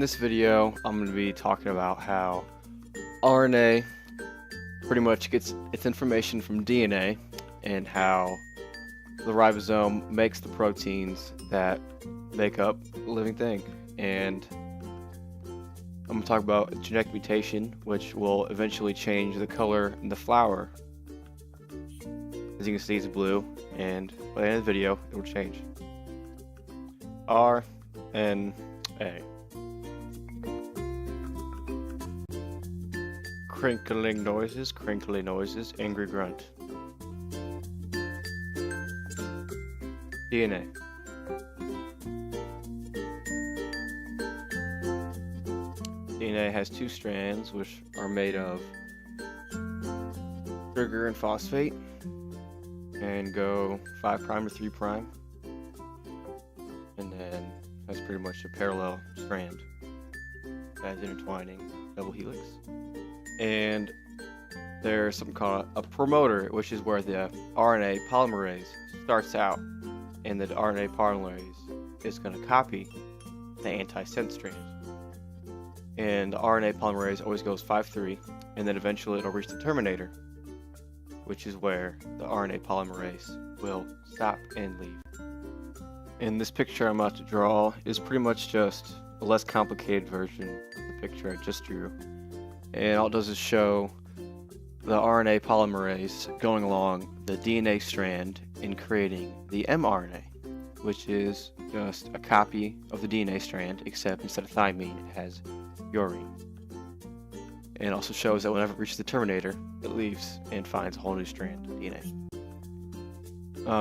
this video, I'm going to be talking about how RNA pretty much gets its information from DNA and how the ribosome makes the proteins that make up a living thing. And I'm going to talk about genetic mutation, which will eventually change the color in the flower. As you can see, it's blue, and by the end of the video, it will change. RNA. Crinkling noises, angry grunt. DNA. DNA has two strands, which are made of sugar and phosphate, and go 5' or 3', and then that's pretty much a parallel strand that is intertwining double helix. And there's something called a promoter, which is where the RNA polymerase starts out, and the RNA polymerase is going to copy the antisense strand. And the RNA polymerase always goes 5', and then eventually it'll reach the terminator, which is where the RNA polymerase will stop and leave. And this picture I'm about to draw is pretty much just a less complicated version of the picture I just drew. And all it does is show the RNA polymerase going along the DNA strand and creating the mRNA, which is just a copy of the DNA strand, except instead of thymine, it has urine. And it also shows that whenever it reaches the terminator, it leaves and finds a whole new strand of DNA.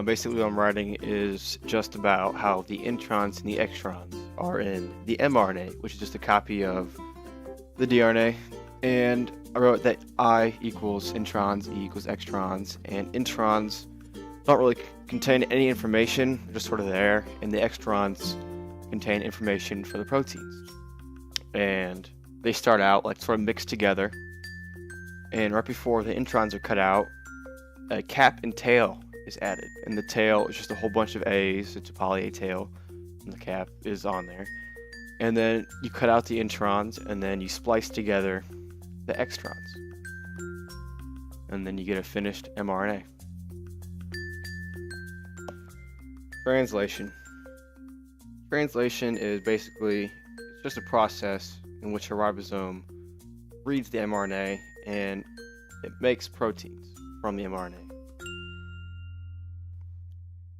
Basically what I'm writing is just about how the introns and the extrons are in the mRNA, which is just a copy of the DNA. And I wrote that I equals introns, E equals extrons, and introns don't really contain any information, they're just sort of there, and the extrons contain information for the proteins. And they start out like sort of mixed together, and right before the introns are cut out, a cap and tail is added, and the tail is just a whole bunch of A's. It's a poly A tail, and the cap is on there. And then you cut out the introns, and then you splice together the extrons, and then you get a finished mRNA. Translation is basically it's just a process in which a ribosome reads the mRNA and it makes proteins from the mRNA.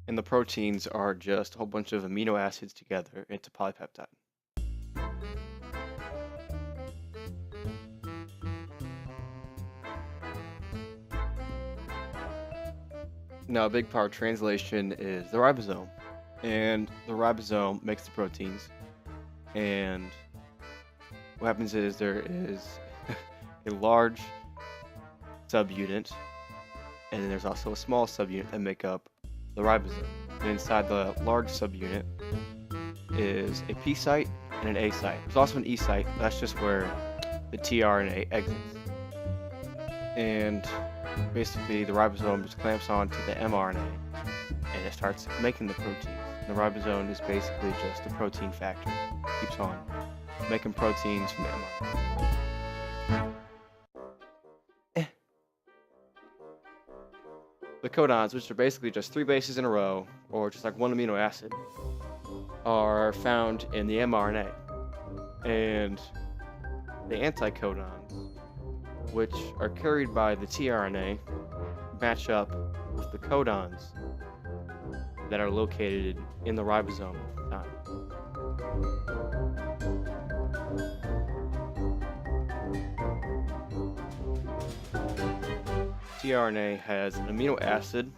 And the proteins are just a whole bunch of amino acids together into polypeptide. Now, a big part of translation is the ribosome, and the ribosome makes the proteins, and what happens is there is a large subunit, and then there's also a small subunit that make up the ribosome. And inside the large subunit is a P site and an A site. There's also an E site, but that's just where the tRNA exits. And basically the ribosome just clamps onto the mRNA and it starts making the proteins. And the ribosome is basically just a protein factory. It keeps on making proteins from the mRNA. The codons, which are basically just 3 bases in a row, or just like one amino acid, are found in the mRNA. And the anticodons, which are carried by the tRNA, match up with the codons that are located in the ribosome at the time. tRNA has an amino acid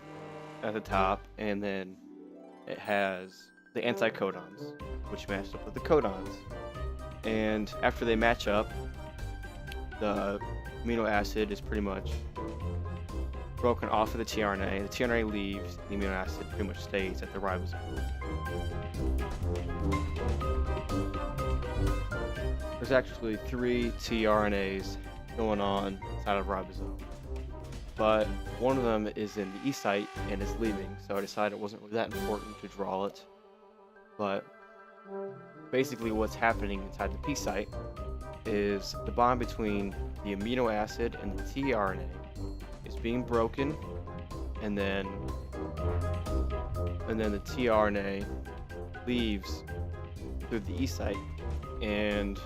at the top, and then it has the anticodons, which match up with the codons. And after they match up, the amino acid is pretty much broken off of the tRNA. The tRNA leaves, the amino acid pretty much stays at the ribosome. There's actually 3 tRNAs going on inside of a ribosome, but one of them is in the E site and is leaving, so I decided it wasn't really that important to draw it. But basically what's happening inside the P site is the bond between the amino acid and the tRNA is being broken, and then the tRNA leaves through the E site, and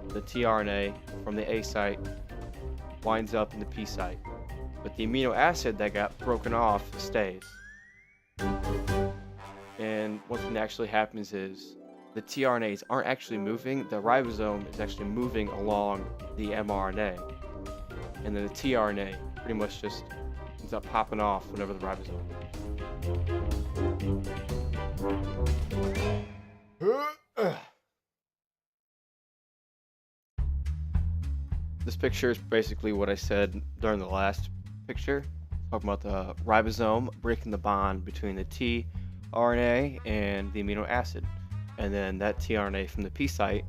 the tRNA from the A site winds up in the P site. But the amino acid that got broken off stays. And one thing that actually happens is the tRNAs aren't actually moving, the ribosome is actually moving along the mRNA. And then the tRNA pretty much just ends up popping off whenever the ribosome moves. This picture is basically what I said during the last picture, talking about the ribosome breaking the bond between the tRNA and the amino acid. And then that tRNA from the P site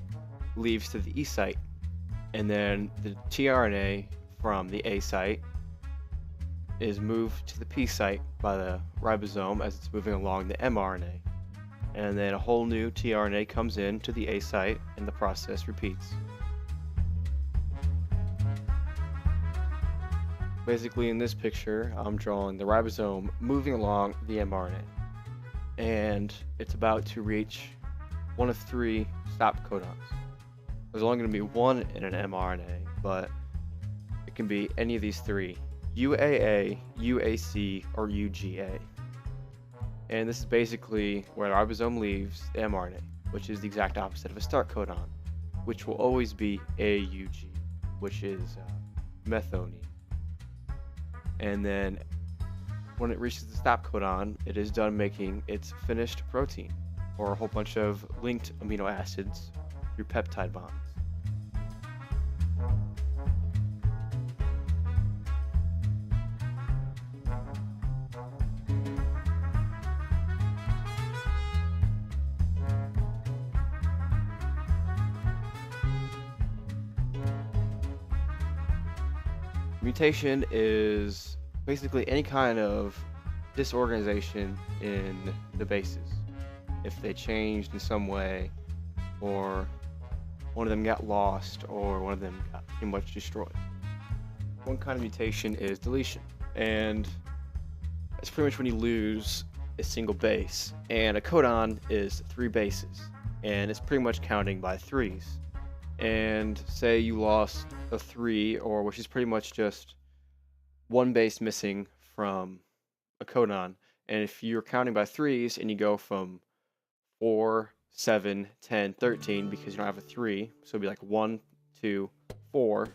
leaves to the E site. And then the tRNA from the A site is moved to the P site by the ribosome as it's moving along the mRNA. And then a whole new tRNA comes in to the A site, and the process repeats. Basically, in this picture, I'm drawing the ribosome moving along the mRNA. And it's about to reach one of 3 stop codons. There's only going to be one in an mRNA, but it can be any of these 3: UAA, UAC, or UGA. And this is basically where the ribosome leaves the mRNA, which is the exact opposite of a start codon, which will always be AUG, which is methionine. And then when it reaches the stop codon, it is done making its finished protein, or a whole bunch of linked amino acids through peptide bonds. Mutation is basically any kind of disorganization in the bases. If they changed in some way, or one of them got lost, or one of them got pretty much destroyed. One kind of mutation is deletion, and it's pretty much when you lose a single base. And a codon is 3 bases, and it's pretty much counting by 3s. And say you lost a 3, or which is pretty much just one base missing from a codon. And if you're counting by 3s and you go from 4, 7, 10, 13, because you don't have a 3, so it'd be like 1, 2, 4.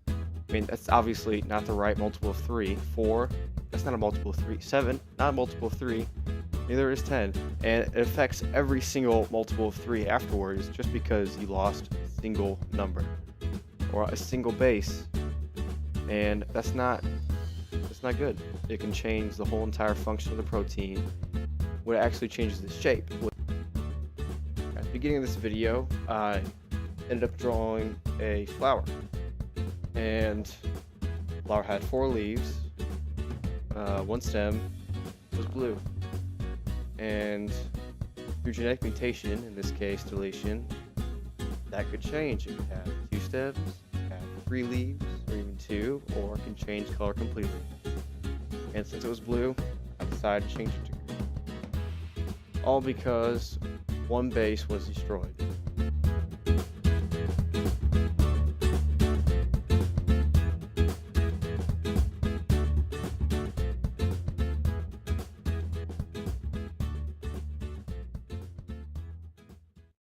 I mean, that's obviously not the right multiple of 3. 4, that's not a multiple of 3. 7, not a multiple of 3. Neither is 10. And it affects every single multiple of 3 afterwards, just because you lost a single number or a single base. And that's not good. It can change the whole entire function of the protein. What actually changes the shape. At the beginning of this video, I ended up drawing a flower. And the flower had 4 leaves. One stem was blue. And through genetic mutation, in this case deletion, that could change. It could have 2 stems, it could have 3 leaves, or even 2, or it can change color completely. And since it was blue, I decided to change it to green. All because one base was destroyed.